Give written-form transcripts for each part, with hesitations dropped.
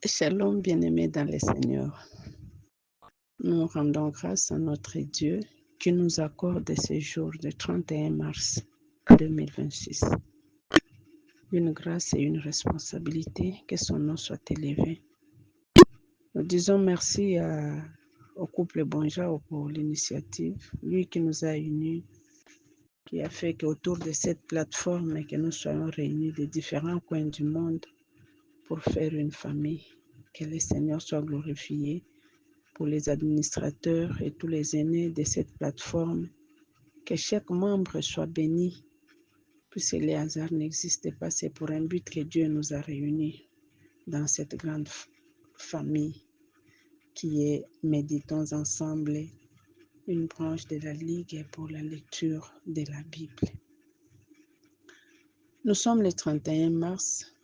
Shalom, bien-aimés dans le Seigneur. Nous rendons grâce à notre Dieu qui nous accorde ce jour du 31 mars 2026. Une grâce et une responsabilité, que son nom soit élevé. Nous disons merci au couple Bonjour pour l'initiative, lui qui nous a unis, qui a fait qu'autour de cette plateforme, que nous soyons réunis de différents coins du monde pour faire une famille. Que le Seigneur soit glorifié pour les administrateurs et tous les aînés de cette plateforme, que chaque membre soit béni, puisque les hasards n'existent pas, c'est pour un but que Dieu nous a réunis dans cette grande famille qui est Méditons ensemble, une branche de la Ligue pour la lecture de la Bible. Nous sommes le 31 mars,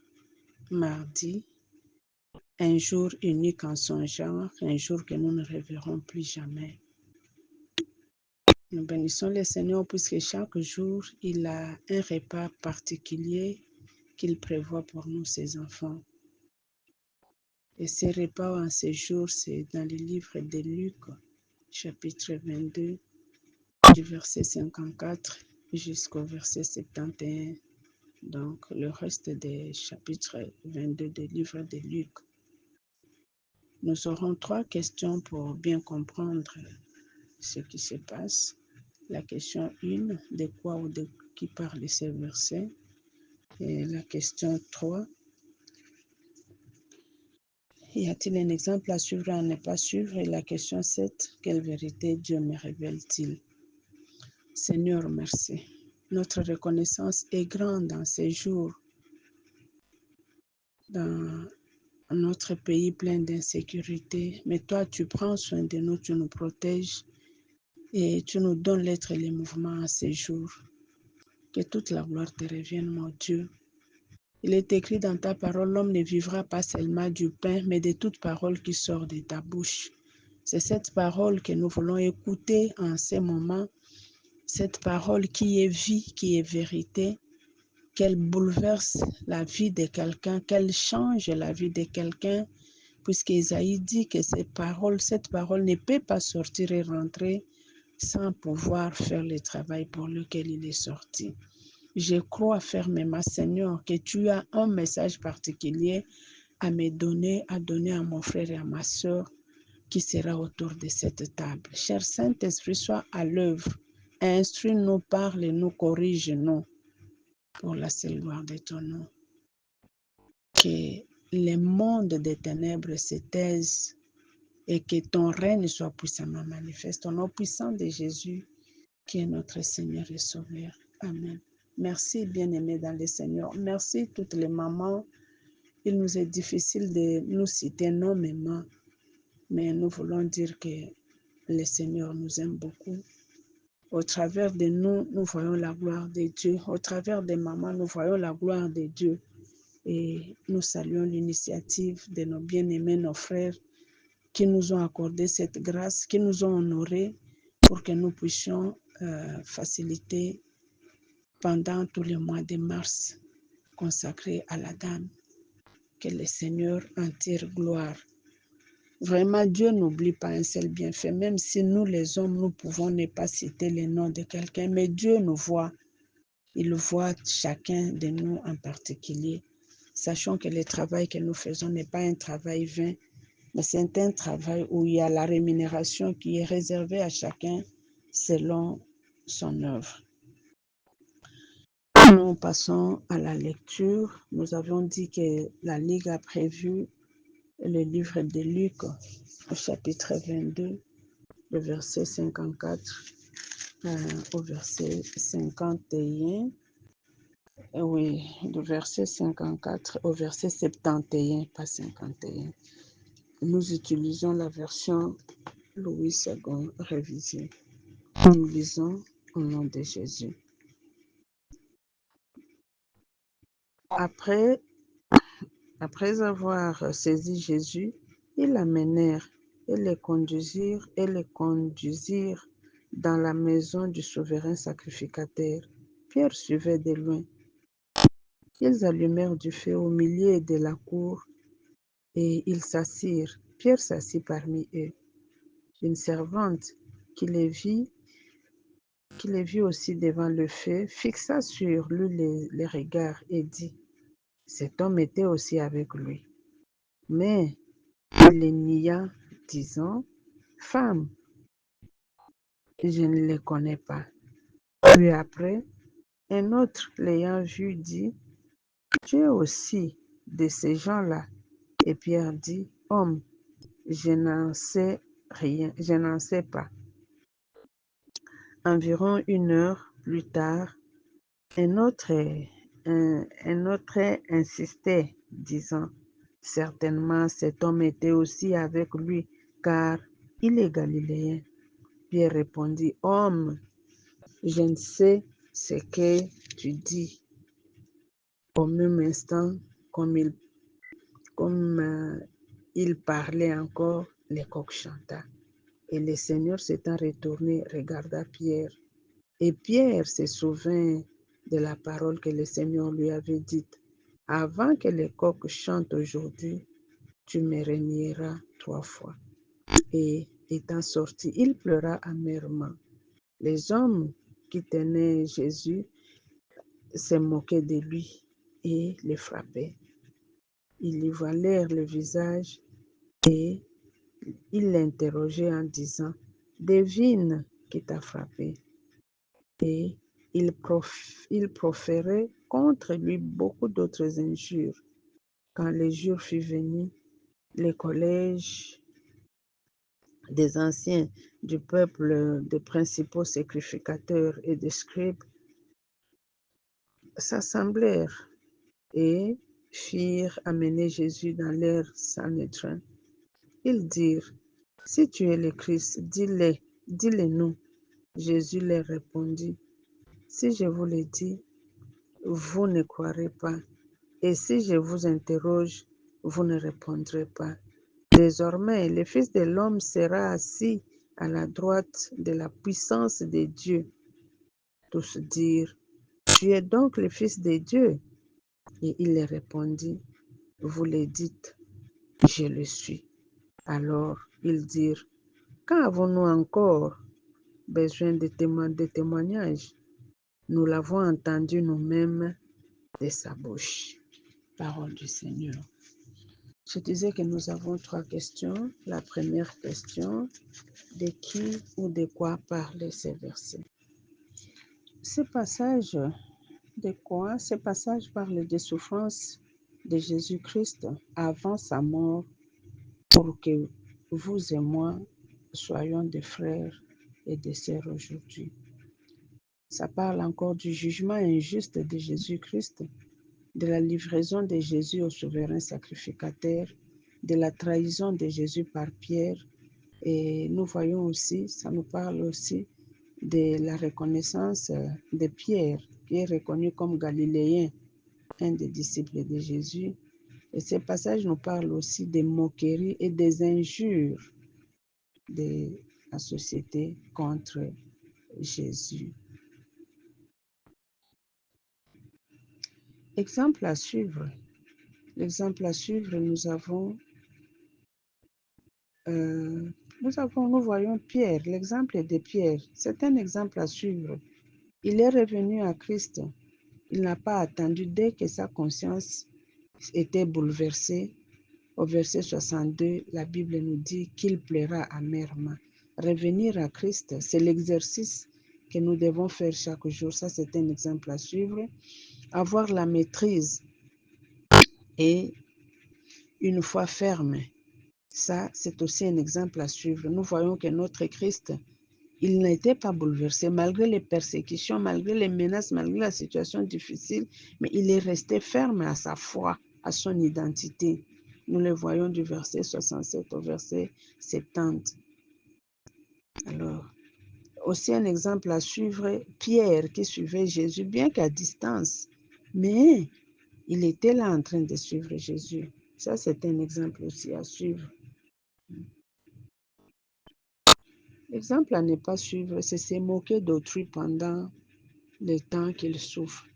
mardi, un jour unique en son genre, un jour que nous ne reverrons plus jamais. Nous bénissons le Seigneur puisque chaque jour, il a un repas particulier qu'il prévoit pour nous, ses enfants. Et ces repas en ce jour, c'est dans le livre de Luc, chapitre 22, du verset 54 jusqu'au verset 71. Donc, le reste des chapitres 22 du livre de Luc. Nous aurons 3 questions pour bien comprendre ce qui se passe. La question 1, de quoi ou de qui parle ces versets? Et la question 3, y a-t-il un exemple à suivre et à ne pas suivre? Et la question 7, quelle vérité Dieu me révèle-t-il? Seigneur, merci. Notre reconnaissance est grande dans ces jours, dans notre pays plein d'insécurité. Mais toi, tu prends soin de nous, tu nous protèges et tu nous donnes l'être et les mouvements à ces jours. Que toute la gloire te revienne, mon Dieu. Il est écrit dans ta parole, l'homme ne vivra pas seulement du pain, mais de toute parole qui sort de ta bouche. C'est cette parole que nous voulons écouter en ces moments, cette parole qui est vie, qui est vérité, qu'elle bouleverse la vie de quelqu'un, qu'elle change la vie de quelqu'un, puisque Isaïe dit que cette parole ne peut pas sortir et rentrer sans pouvoir faire le travail pour lequel il est sorti. Je crois fermement, Seigneur, que tu as un message particulier à me donner, à donner à mon frère et à ma soeur qui sera autour de cette table. Cher Saint-Esprit, sois à l'œuvre. Instruis-nous, parle-nous, corrige-nous pour la seule gloire de ton nom. Que les mondes des ténèbres se taisent et que ton règne soit puissamment manifeste. Au nom puissant de Jésus, qui est notre Seigneur et Sauveur. Amen. Merci, bien-aimés dans le Seigneur. Merci, toutes les mamans. Il nous est difficile de nous citer nommément, mais nous voulons dire que le Seigneur nous aime beaucoup. Au travers de nous, nous voyons la gloire de Dieu. Au travers des mamans, nous voyons la gloire de Dieu. Et nous saluons l'initiative de nos bien-aimés, nos frères, qui nous ont accordé cette grâce, qui nous ont honorés pour que nous puissions faciliter pendant tous les mois de mars consacrés à la Dame. Que le Seigneur en tire gloire. Vraiment, Dieu n'oublie pas un seul bienfait, même si nous les hommes, nous pouvons ne pas citer le nom de quelqu'un, mais Dieu nous voit. Il voit chacun de nous en particulier. Sachons que le travail que nous faisons n'est pas un travail vain, mais c'est un travail où il y a la rémunération qui est réservée à chacun selon son œuvre. Nous passons à la lecture. Nous avons dit que la Ligue a prévu le livre de Luc, au chapitre 22, le verset 54 au verset 51. Oui, du verset 54 au verset 71, pas 51. Nous utilisons la version Louis II révisée. Nous lisons au nom de Jésus. Après avoir saisi Jésus, ils l'amenèrent et le conduisirent dans la maison du souverain sacrificateur. Pierre suivait de loin. Ils allumèrent du feu au milieu de la cour et ils s'assirent. Pierre s'assit parmi eux. Une servante qui les vit aussi devant le feu, fixa sur lui les regards et dit, cet homme était aussi avec lui. Mais il les nia, disant, femme, je ne les connais pas. Puis après, un autre l'ayant vu dit, tu es aussi de ces gens-là. Et Pierre dit, homme, je n'en sais rien, je n'en sais pas. Environ 1 heure plus tard, un autre insistait, disant, certainement cet homme était aussi avec lui, car il est galiléen. Pierre répondit, homme, je ne sais ce que tu dis. Au même instant, comme il parlait encore, le coq chanta. Et le Seigneur s'étant retourné, regarda Pierre. Et Pierre se souvint de la parole que le Seigneur lui avait dite. Avant que le coq chante aujourd'hui, tu me renieras 3 fois. Et étant sorti, il pleura amèrement. Les hommes qui tenaient Jésus se moquaient de lui et le frappaient. Ils lui voilèrent le visage et ils l'interrogeaient en disant, devine qui t'a frappé. Et ils proféraient contre lui beaucoup d'autres injures. Quand le jour fut venu, le collège des anciens du peuple, des principaux sacrificateurs et des scribes s'assemblèrent et firent amener Jésus dans leur Sanhédrin. Ils dirent, si tu es le Christ, dis-le nous. Jésus leur répondit, si je vous le dis, vous ne croirez pas. Et si je vous interroge, vous ne répondrez pas. Désormais, le Fils de l'homme sera assis à la droite de la puissance de Dieu. Tous dirent, tu es donc le Fils de Dieu. Et il leur répondit, vous le dites, je le suis. Alors ils dirent, quand avons-nous encore besoin de témoignages? Nous l'avons entendu nous-mêmes de sa bouche. Parole du Seigneur. Je disais que nous avons 3 questions. La première question, de qui ou de quoi parlent ces versets? Ce passage, de quoi? Ce passage parle des souffrances de Jésus-Christ avant sa mort pour que vous et moi soyons des frères et des sœurs aujourd'hui. Ça parle encore du jugement injuste de Jésus-Christ, de la livraison de Jésus au souverain sacrificateur, de la trahison de Jésus par Pierre. Et nous voyons aussi, ça nous parle aussi de la reconnaissance de Pierre, qui est reconnu comme galiléen, un des disciples de Jésus. Et ce passage nous parle aussi des moqueries et des injures de la société contre Jésus. Exemple à suivre. L'exemple à suivre, nous voyons Pierre, l'exemple de Pierre. C'est un exemple à suivre. Il est revenu à Christ. Il n'a pas attendu dès que sa conscience était bouleversée. Au verset 62, la Bible nous dit qu'il pleura amèrement. Revenir à Christ, c'est l'exercice que nous devons faire chaque jour. Ça, c'est un exemple à suivre. Avoir la maîtrise et une foi ferme. Ça, c'est aussi un exemple à suivre. Nous voyons que notre Christ, il n'était pas bouleversé malgré les persécutions, malgré les menaces, malgré la situation difficile, mais il est resté ferme à sa foi, à son identité. Nous le voyons du verset 67 au verset 70. Alors, aussi un exemple à suivre, Pierre qui suivait Jésus, bien qu'à distance, mais il était là en train de suivre Jésus. Ça, c'est un exemple aussi à suivre. L'exemple à ne pas suivre, c'est se moquer d'autrui pendant le temps qu'il souffre.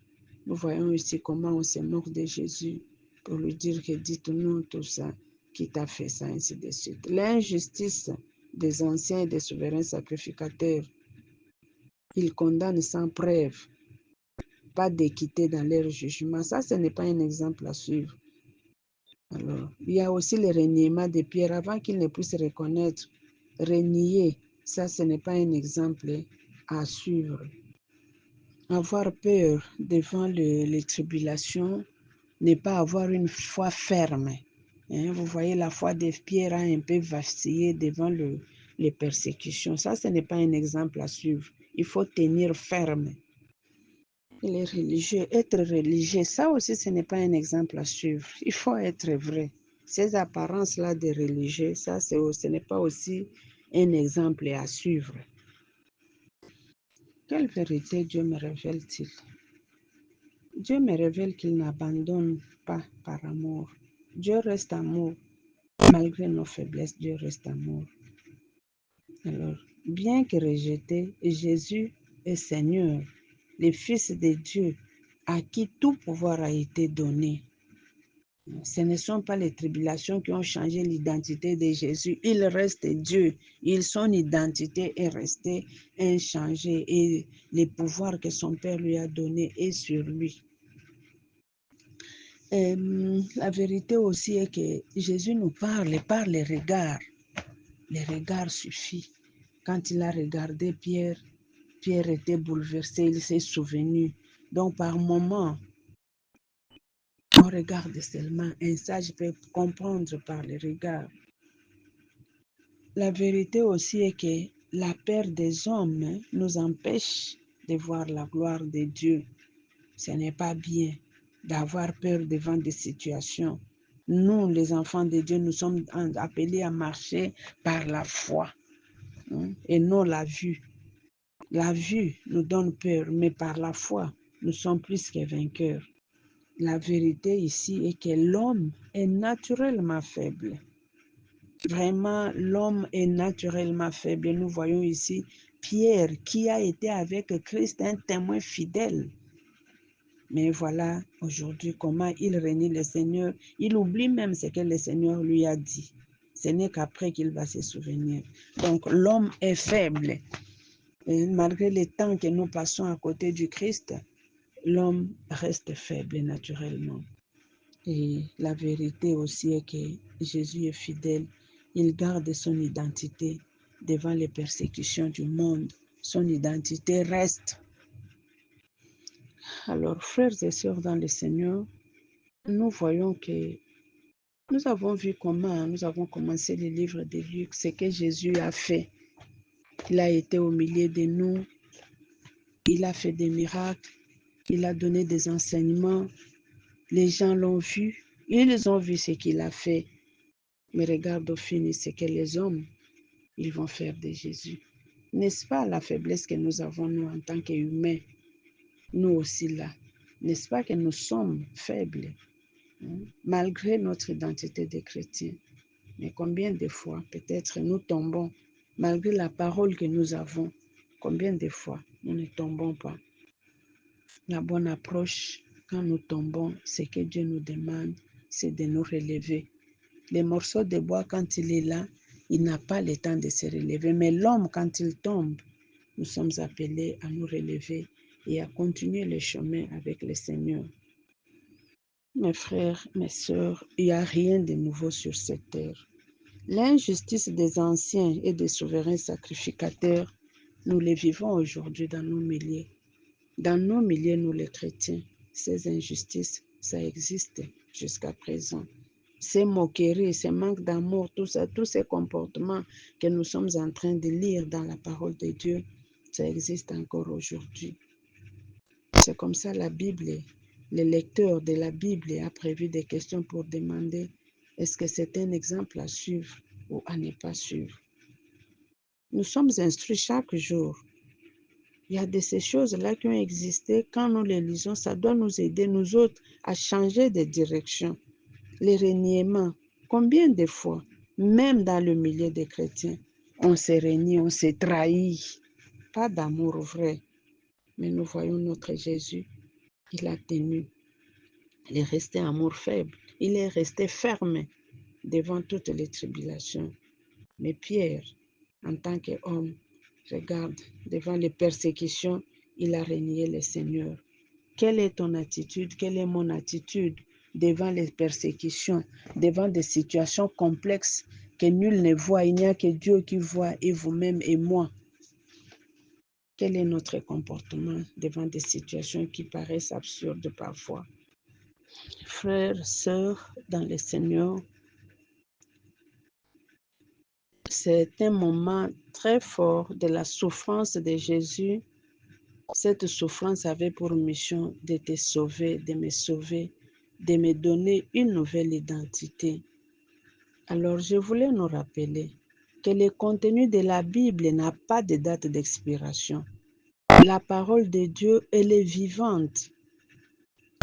Nous voyons ici comment on se moque de Jésus pour lui dire que dites-nous tout ça. qui t'a fait ça, ainsi de suite. L'injustice des anciens et des souverains sacrificateurs, ils condamnent sans preuve, pas d'équité dans leur jugement. Ça, ce n'est pas un exemple à suivre. Alors, il y a aussi le reniement de Pierre avant qu'il ne puisse reconnaître. Renier, ça, ce n'est pas un exemple à suivre. Avoir peur devant les tribulations n'est pas avoir une foi ferme. Hein, vous voyez, la foi de Pierre a un peu vacillé devant les persécutions. Ça, ce n'est pas un exemple à suivre. Il faut tenir ferme. Il est religieux. Être religieux, ça aussi, ce n'est pas un exemple à suivre. Il faut être vrai. Ces apparences-là de religieux, ça, ce n'est pas aussi un exemple à suivre. Quelle vérité Dieu me révèle-t-il? Dieu me révèle qu'il n'abandonne pas par amour. Dieu reste amour. Malgré nos faiblesses, Dieu reste amour. Alors, bien que rejeté, Jésus est Seigneur, le Fils de Dieu, à qui tout pouvoir a été donné. Ce ne sont pas les tribulations qui ont changé l'identité de Jésus. Il reste Dieu. Son identité est restée inchangée et le pouvoir que son Père lui a donné est sur lui. La vérité aussi est que Jésus nous parle par les regards. Les regards suffisent. Quand il a regardé Pierre, Pierre était bouleversé, il s'est souvenu. Donc par moments, on regarde seulement. Un sage peut comprendre par les regards. La vérité aussi est que la peur des hommes nous empêche de voir la gloire de Dieu. Ce n'est pas bien d'avoir peur devant des situations. Nous, les enfants de Dieu, nous sommes appelés à marcher par la foi, hein, et non la vue. La vue nous donne peur, mais par la foi, nous sommes plus que vainqueurs. La vérité ici est que l'homme est naturellement faible. Vraiment, l'homme est naturellement faible. Nous voyons ici Pierre qui a été avec Christ un témoin fidèle. Mais voilà aujourd'hui comment il renie le Seigneur. Il oublie même ce que le Seigneur lui a dit. Ce n'est qu'après qu'il va se souvenir. Donc l'homme est faible. Et malgré le temps que nous passons à côté du Christ, l'homme reste faible naturellement. Et la vérité aussi est que Jésus est fidèle. Il garde son identité devant les persécutions du monde. Son identité reste. Alors, frères et sœurs dans le Seigneur, nous voyons que nous avons vu comment nous avons commencé le livre de Luc, ce que Jésus a fait. Il a été au milieu de nous, il a fait des miracles, il a donné des enseignements. Les gens l'ont vu, ils ont vu ce qu'il a fait. Mais regarde au fini ce que les hommes, ils vont faire de Jésus. N'est-ce pas la faiblesse que nous avons, nous, en tant qu'humains, nous aussi là? N'est-ce pas que nous sommes faibles, hein, malgré notre identité de chrétiens? Mais combien de fois, peut-être, nous tombons, malgré la parole que nous avons, combien de fois nous ne tombons pas? La bonne approche, quand nous tombons, ce que Dieu nous demande, c'est de nous relever. Les morceaux de bois, quand il est là, il n'a pas le temps de se relever. Mais l'homme, quand il tombe, nous sommes appelés à nous relever et à continuer le chemin avec le Seigneur. Mes frères, mes sœurs, il n'y a rien de nouveau sur cette terre. L'injustice des anciens et des souverains sacrificateurs, nous les vivons aujourd'hui dans nos milieux. Dans nos milieux, nous les chrétiens, ces injustices, ça existe jusqu'à présent. Ces moqueries, ces manques d'amour, tout ça, tous ces comportements que nous sommes en train de lire dans la parole de Dieu, ça existe encore aujourd'hui. C'est comme ça la Bible, le lecteur de la Bible a prévu des questions pour demander est-ce que c'est un exemple à suivre ou à ne pas suivre. Nous sommes instruits chaque jour. Il y a de ces choses-là qui ont existé. Quand nous les lisons, ça doit nous aider, nous autres, à changer de direction. Les reniements, combien de fois, même dans le milieu des chrétiens, on s'est renié, on s'est trahi. Pas d'amour vrai. Mais nous voyons notre Jésus, il a tenu. Il est resté amour faible. Il est resté ferme. devant toutes les tribulations. Mais Pierre, en tant qu'homme, regarde, devant les persécutions, il a renié le Seigneur. Quelle est ton attitude? Quelle est mon attitude devant les persécutions, devant des situations complexes que nul ne voit? Il n'y a que Dieu qui voit, et vous-même et moi. Quel est notre comportement devant des situations qui paraissent absurdes parfois? Frères, sœurs, dans le Seigneur, c'est un moment très fort de la souffrance de Jésus. Cette souffrance avait pour mission de te sauver, de me sauver, de me donner une nouvelle identité. Alors, je voulais nous rappeler que le contenu de la Bible n'a pas de date d'expiration. La parole de Dieu, elle est vivante.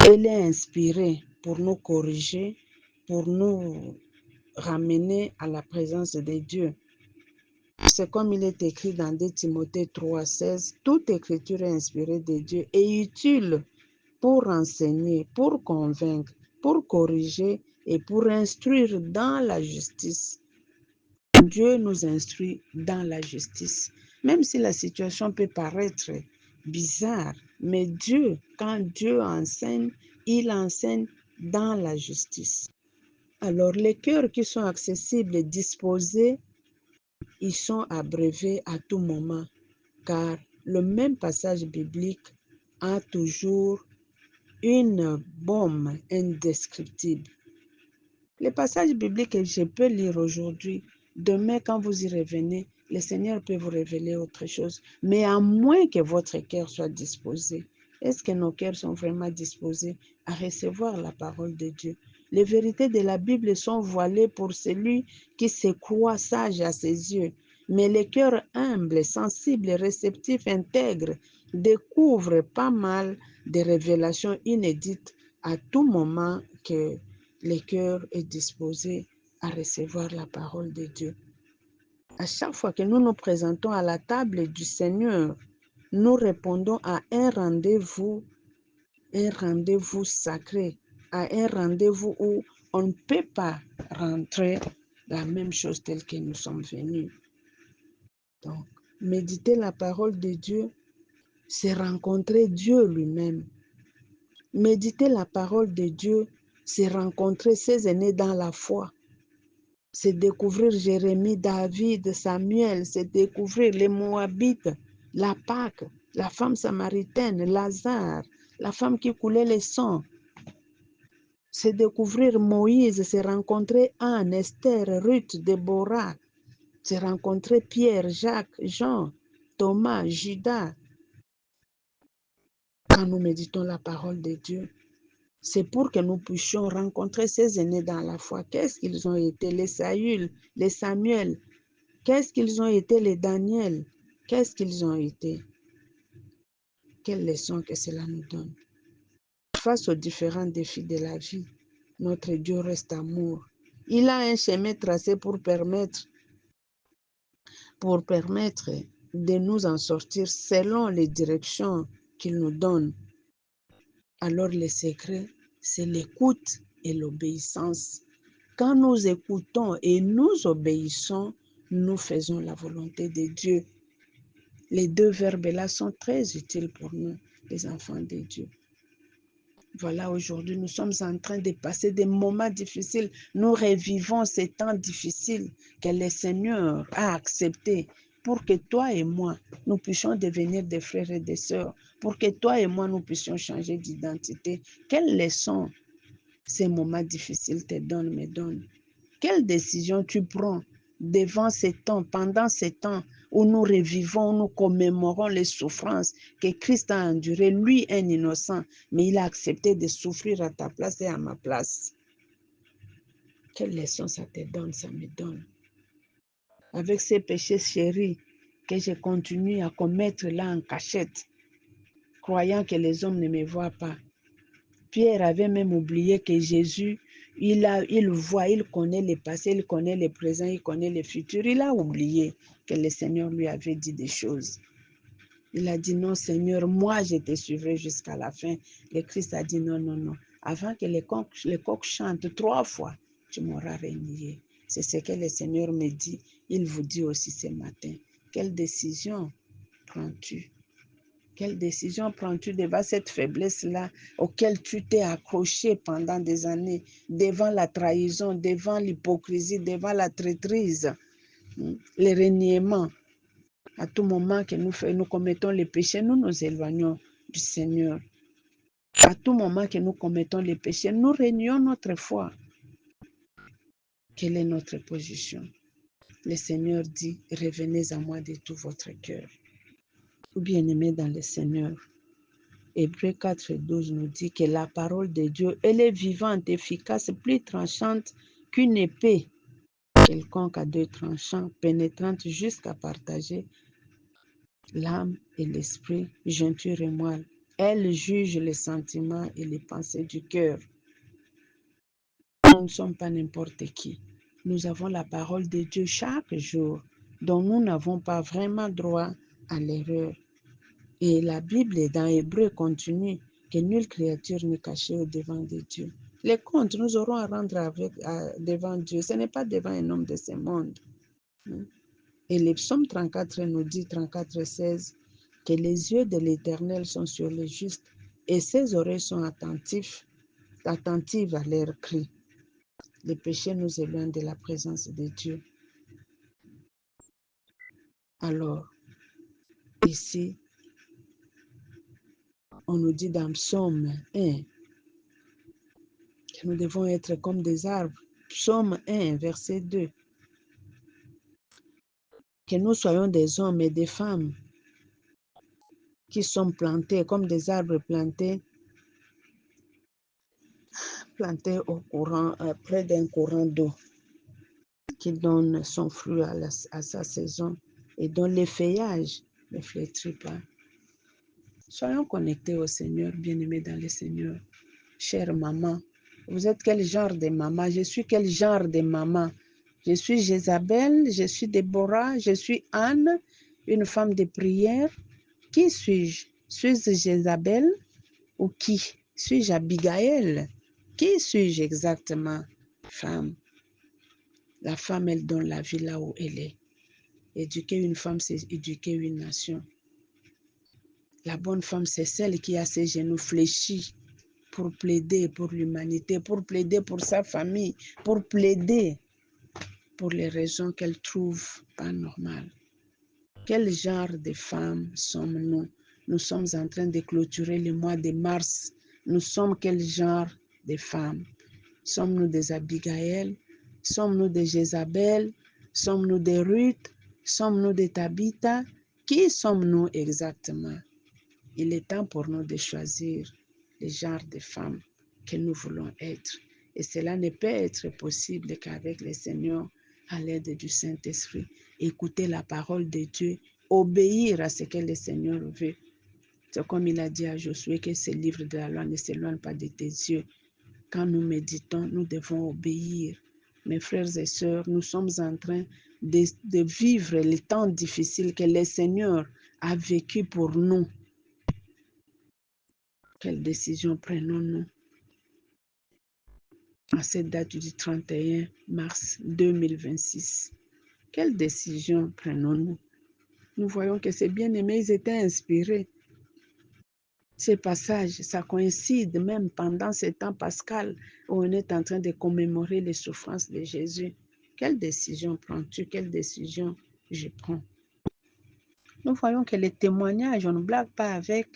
Elle est inspirée pour nous corriger, pour nous ramener à la présence de Dieu. C'est comme il est écrit dans 2 Timothée 3,16, toute écriture est inspirée de Dieu et utile pour enseigner, pour convaincre, pour corriger et pour instruire dans la justice. Dieu nous instruit dans la justice. Même si la situation peut paraître bizarre, mais Dieu, quand Dieu enseigne, il enseigne dans la justice. Alors, les cœurs qui sont accessibles et disposés, ils sont abreuvés à tout moment, car le même passage biblique a toujours une baume indescriptible. Les passages bibliques que je peux lire aujourd'hui, demain quand vous y revenez, le Seigneur peut vous révéler autre chose. Mais à moins que votre cœur soit disposé, est-ce que nos cœurs sont vraiment disposés à recevoir la parole de Dieu? Les vérités de la Bible sont voilées pour celui qui se croit sage à ses yeux. Mais les cœurs humbles, sensibles, réceptifs, intègres découvrent pas mal de révélations inédites à tout moment que le cœur est disposé à recevoir la parole de Dieu. À chaque fois que nous nous présentons à la table du Seigneur, nous répondons à un rendez-vous sacré, à un rendez-vous où on ne peut pas rentrer la même chose telle que nous sommes venus. Donc, méditer la parole de Dieu, c'est rencontrer Dieu lui-même. Méditer la parole de Dieu, c'est rencontrer ses aînés dans la foi. C'est découvrir Jérémie, David, Samuel, c'est découvrir les Moabites, la Pâque, la femme samaritaine, Lazare, la femme qui coulait le sang. C'est découvrir Moïse, c'est rencontrer Anne, Esther, Ruth, Déborah. C'est rencontrer Pierre, Jacques, Jean, Thomas, Judas. Quand nous méditons la parole de Dieu, c'est pour que nous puissions rencontrer ces aînés dans la foi. Qu'est-ce qu'ils ont été, les Saül, les Samuel? Qu'est-ce qu'ils ont été, les Daniel? Qu'est-ce qu'ils ont été? Quelle leçon que cela nous donne? Face aux différents défis de la vie, notre Dieu reste amour. Il a un chemin tracé pour permettre de nous en sortir selon les directions qu'il nous donne. Alors le secret, c'est l'écoute et l'obéissance. Quand nous écoutons et nous obéissons, nous faisons la volonté de Dieu. Les deux verbes-là sont très utiles pour nous, les enfants de Dieu. Voilà, aujourd'hui, nous sommes en train de passer des moments difficiles. Nous revivons ces temps difficiles que le Seigneur a acceptés pour que toi et moi, nous puissions devenir des frères et des sœurs, pour que toi et moi, nous puissions changer d'identité. Quelle leçon ces moments difficiles te donnent, me donnent? Quelle décision tu prends devant ces temps, pendant ces temps où nous revivons, où nous commémorons les souffrances que Christ a endurées, lui un innocent, mais il a accepté de souffrir à ta place et à ma place. Quelle leçon ça te donne, ça me donne? Avec ces péchés chéris que je continue à commettre là en cachette, croyant que les hommes ne me voient pas. Pierre avait même oublié que Jésus, il voit, il connaît le passé, il connaît le présent, il connaît le futur. Il a oublié que le Seigneur lui avait dit des choses. Il a dit non, Seigneur, moi je te suivrai jusqu'à la fin. Le Christ a dit non, non, non. Avant que les coqs chantent 3 fois, tu m'auras renié. C'est ce que le Seigneur me dit. Il vous dit aussi ce matin. Quelle décision prends-tu? Quelle décision prends-tu devant cette faiblesse-là auquel tu t'es accroché pendant des années, devant la trahison, devant l'hypocrisie, devant la traîtrise, le reniement? À tout moment que nous commettons les péchés, nous nous éloignons du Seigneur. À tout moment que nous commettons les péchés, nous renions notre foi. Quelle est notre position? Le Seigneur dit, revenez à moi de tout votre cœur. Bien-aimés dans le Seigneur, Hébreux 4:12 nous dit que la parole de Dieu, elle est vivante, efficace, plus tranchante qu'une épée quelconque à deux tranchants, pénétrante jusqu'à partager l'âme et l'esprit, jointure et moelle. Elle juge les sentiments et les pensées du cœur. Nous ne sommes pas n'importe qui. Nous avons la parole de Dieu chaque jour, dont nous n'avons pas vraiment droit à l'erreur. Et la Bible, dans Hébreu, continue que nulle créature n'est cachée au-devant de Dieu. Les comptes, nous aurons à rendre devant Dieu. Ce n'est pas devant un homme de ce monde. Et le psaume 34 nous dit, 34:16, que les yeux de l'Éternel sont sur les justes et ses oreilles sont attentives à leurs cris. Le péché nous éloigne de la présence de Dieu. Alors, ici, on nous dit dans Psaume 1 que nous devons être comme des arbres. Psaume 1, verset 2. Que nous soyons des hommes et des femmes qui sont plantés comme des arbres plantés au courant, près d'un courant d'eau, qui donne son fruit à sa saison et dont les feuillages ne flétrit pas. Soyons connectés au Seigneur, bien-aimés dans le Seigneur. Chère maman, vous êtes quel genre de maman? Je suis quel genre de maman? Je suis Jézabel, je suis Déborah, je suis Anne, une femme de prière. Qui suis-je? Suis-je Jézabel ou qui? Suis-je Abigail? Qui suis-je exactement? Femme. La femme, elle donne la vie là où elle est. Éduquer une femme, c'est éduquer une nation. La bonne femme, c'est celle qui a ses genoux fléchis pour plaider pour l'humanité, pour plaider pour sa famille, pour plaider pour les raisons qu'elle trouve pas normales. Quel genre de femmes sommes-nous? Nous sommes en train de clôturer le mois de mars. Nous sommes quel genre de femmes? Sommes-nous des Abigail? Sommes-nous des Jézabel? Sommes-nous des Ruth? Sommes-nous des Tabitha? Qui sommes-nous exactement? Il est temps pour nous de choisir le genre de femmes que nous voulons être. Et cela ne peut être possible qu'avec le Seigneur, à l'aide du Saint-Esprit. Écouter la parole de Dieu, obéir à ce que le Seigneur veut. C'est comme il a dit à Josué que ce livre de la loi ne s'éloigne pas de tes yeux. Quand nous méditons, nous devons obéir. Mes frères et sœurs, nous sommes en train de vivre les temps difficiles que le Seigneur a vécu pour nous. Quelle décision prenons-nous à cette date du 31 mars 2026? Quelle décision prenons-nous? Nous voyons que ces bien-aimés, ils étaient inspirés. Ces passages, ça coïncide même pendant ce temps pascal où on est en train de commémorer les souffrances de Jésus. Quelle décision prends-tu? Quelle décision je prends? Nous voyons que les témoignages, on ne blague pas avec.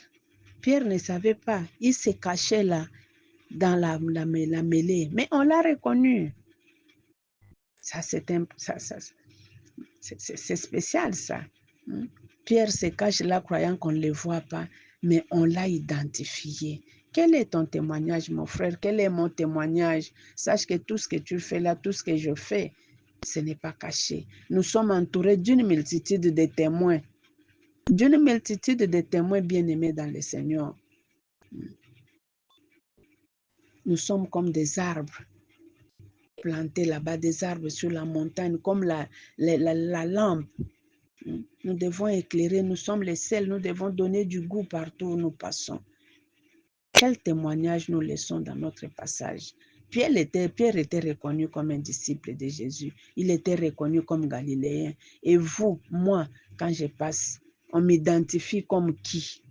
Pierre ne savait pas. Il se cachait là dans la mêlée. Mais on l'a reconnu. Ça, c'est spécial, ça. Pierre se cache là, croyant qu'on ne le voit pas, mais on l'a identifié. Quel est ton témoignage, mon frère? Quel est mon témoignage? Sache que tout ce que tu fais là, tout ce que je fais, ce n'est pas caché. Nous sommes entourés d'une multitude de témoins. D'une multitude de témoins bien-aimés dans le Seigneur. Nous sommes comme des arbres plantés là-bas, des arbres sur la montagne, comme la lampe. Nous devons éclairer, nous sommes les seuls, nous devons donner du goût partout où nous passons. Quel témoignage nous laissons dans notre passage? Pierre était reconnu comme un disciple de Jésus. Il était reconnu comme galiléen. Et vous, moi, quand je passe, on m'identifie comme qui?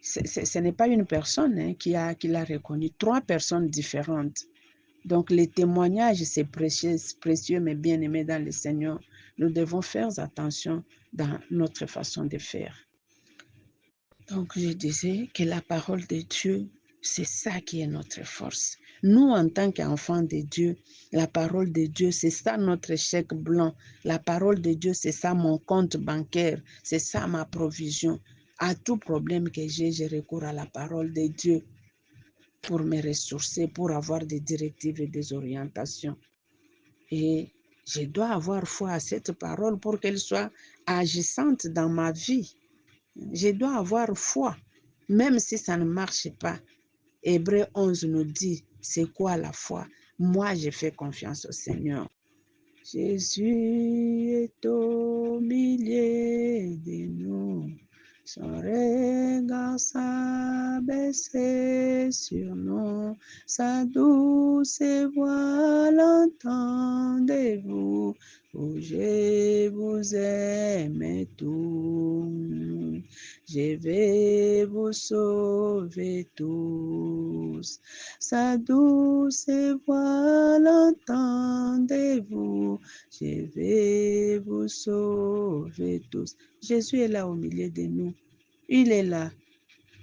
Ce n'est pas une personne hein, qui l'a reconnu. 3 personnes différentes. Donc, les témoignages, c'est précieux, mais bien aimé dans le Seigneur. Nous devons faire attention dans notre façon de faire. Donc, je disais que la parole de Dieu, c'est ça qui est notre force. Nous, en tant qu'enfants de Dieu, la parole de Dieu, c'est ça notre chèque blanc. La parole de Dieu, c'est ça mon compte bancaire. C'est ça ma provision. À tout problème que j'ai, je recours à la parole de Dieu pour me ressourcer, pour avoir des directives et des orientations. Et je dois avoir foi à cette parole pour qu'elle soit agissante dans ma vie. Je dois avoir foi, même si ça ne marche pas. Hébreu 11 nous dit, c'est quoi la foi? Moi, je fais confiance au Seigneur. Jésus est au milieu de nous. Son regard s'abaissait sur nous, sa douce voix l'entendez-vous, oh, je vous aime tous, je vais vous sauver tous, sa douce voix l'entendez-vous, je vais vous sauver tous. Jésus est là au milieu de nous. Il est là.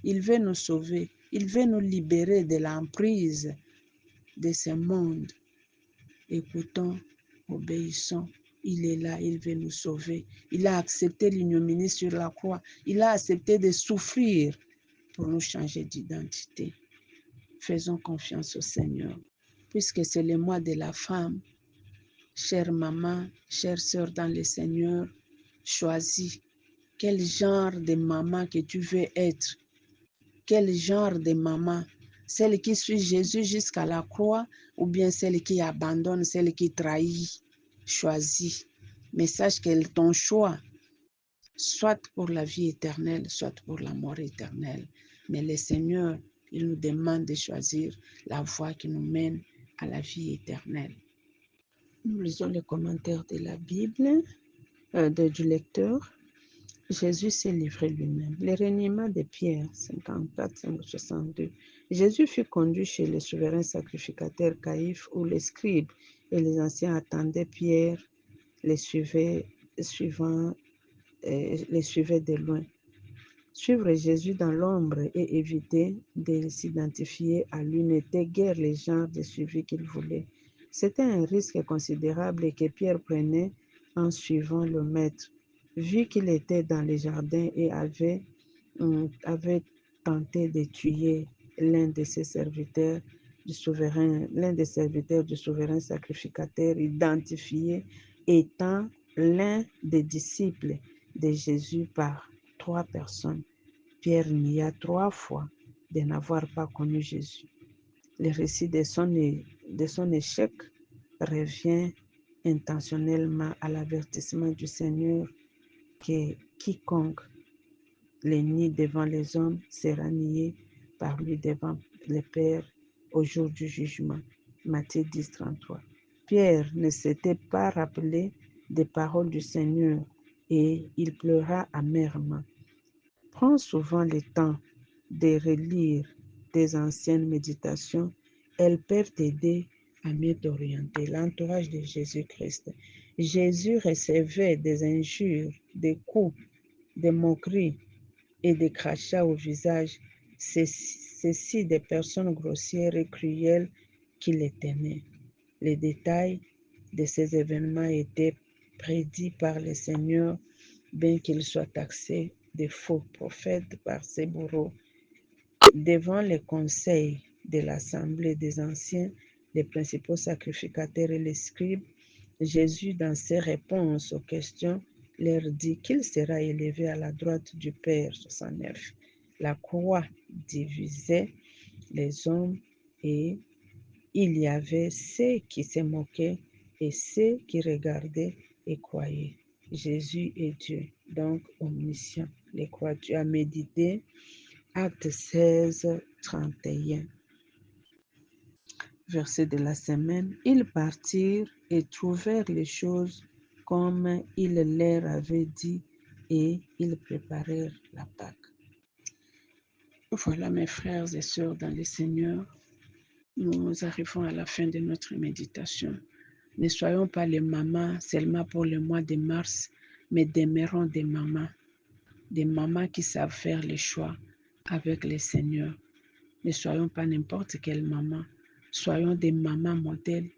Il veut nous sauver. Il veut nous libérer de l'emprise de ce monde. Écoutons, obéissons. Il est là, il veut nous sauver. Il a accepté l'ignominie sur la croix. Il a accepté de souffrir pour nous changer d'identité. Faisons confiance au Seigneur. Puisque c'est le mois de la femme, chère maman, chère sœur dans le Seigneur, choisis quel genre de maman que tu veux être. Quel genre de maman? Celle qui suit Jésus jusqu'à la croix ou bien celle qui abandonne, celle qui trahit? Choisis. Mais sache que ton choix, soit pour la vie éternelle, soit pour la mort éternelle. Mais le Seigneur, il nous demande de choisir la voie qui nous mène à la vie éternelle. Nous lisons les commentaires de la Bible, du lecteur. Jésus s'est livré lui-même. Le reniement de Pierre, 54-62. Jésus fut conduit chez le souverain sacrificateur Caïphe, où les scribes et les anciens attendaient Pierre, les suivaient de loin. Suivre Jésus dans l'ombre et éviter de s'identifier à lui n'était guère le genre de suivi qu'il voulait. C'était un risque considérable que Pierre prenait en suivant le Maître. Vu qu'il était dans les jardins et avait tenté de tuer l'un de ses serviteurs du souverain, l'un des serviteurs du souverain sacrificateur, identifié étant l'un des disciples de Jésus par 3 personnes. Pierre nia 3 fois de n'avoir pas connu Jésus. Le récit de son échec revient intentionnellement à l'avertissement du Seigneur que quiconque les nie devant les hommes sera nié par lui devant le Père au jour du jugement. Matthieu 10, 33. Pierre ne s'était pas rappelé des paroles du Seigneur et il pleura amèrement. Prends souvent le temps de relire tes anciennes méditations. Elles peuvent t'aider à mieux t'orienter. L'entourage de Jésus-Christ. Jésus recevait des injures, des coups, des moqueries et des crachats au visage. Ceci des personnes grossières et cruelles qui les tenaient. Les détails de ces événements étaient prédits par le Seigneur, bien qu'ils soient taxés de faux prophètes par ses bourreaux. Devant les conseils de l'assemblée des anciens, les principaux sacrificateurs et les scribes, Jésus, dans ses réponses aux questions, leur dit qu'il sera élevé à la droite du Père. 69. La croix divisait les hommes et il y avait ceux qui se moquaient et ceux qui regardaient et croyaient. Jésus est Dieu, donc omniscient. Les croix-tu à méditer. Acte 16, 31. Verset de la semaine, ils partirent et trouvèrent les choses comme il leur avait dit et ils préparèrent la Pâque. Voilà mes frères et sœurs dans le Seigneur, nous arrivons à la fin de notre méditation. Ne soyons pas les mamans seulement pour le mois de mars, mais demeurons des mamans qui savent faire les choix avec le Seigneur. Ne soyons pas n'importe quelle maman, soyons des mamans modèles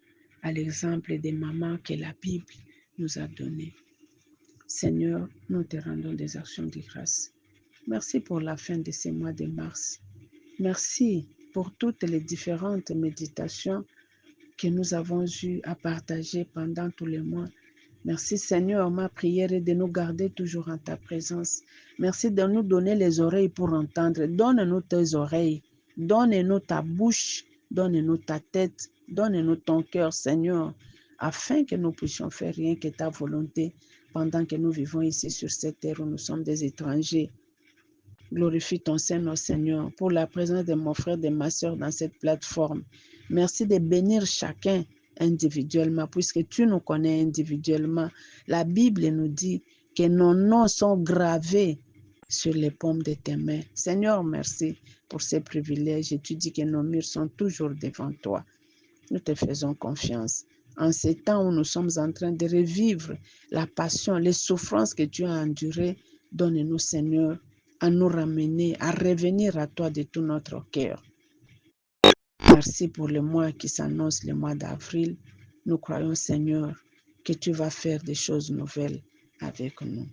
à l'exemple des mamans que la Bible nous a données. Seigneur, nous te rendons des actions de grâce. Merci pour la fin de ce mois de mars. Merci pour toutes les différentes méditations que nous avons eu à partager pendant tous les mois. Merci Seigneur, ma prière est de nous garder toujours en ta présence. Merci de nous donner les oreilles pour entendre. Donne-nous tes oreilles, donne-nous ta bouche, donne-nous ta tête, donne-nous ton cœur Seigneur, afin que nous puissions faire rien que ta volonté pendant que nous vivons ici sur cette terre où nous sommes des étrangers. Glorifie ton Saint-Nom, Seigneur, pour la présence de mon frère, de ma soeur dans cette plateforme. Merci de bénir chacun individuellement, puisque tu nous connais individuellement. La Bible nous dit que nos noms sont gravés sur les paumes de tes mains. Seigneur, merci pour ces privilèges. Et tu dis que nos murs sont toujours devant toi. Nous te faisons confiance. En ces temps où nous sommes en train de revivre la passion, les souffrances que tu as endurées, donne-nous, Seigneur, à nous ramener, à revenir à toi de tout notre cœur. Merci pour le mois qui s'annonce, le mois d'avril. Nous croyons, Seigneur, que tu vas faire des choses nouvelles avec nous.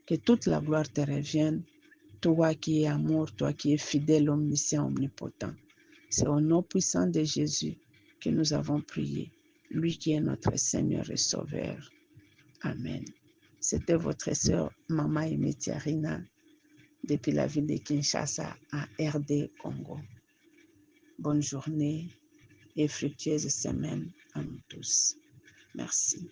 Que toute la gloire te revienne, toi qui es amour, toi qui es fidèle, omniscient, omnipotent. C'est au nom puissant de Jésus que nous avons prié, lui qui est notre Seigneur et Sauveur. Amen. C'était votre sœur Mama Emetiarina depuis la ville de Kinshasa à RD Congo. Bonne journée et fructueuse semaine à nous tous. Merci.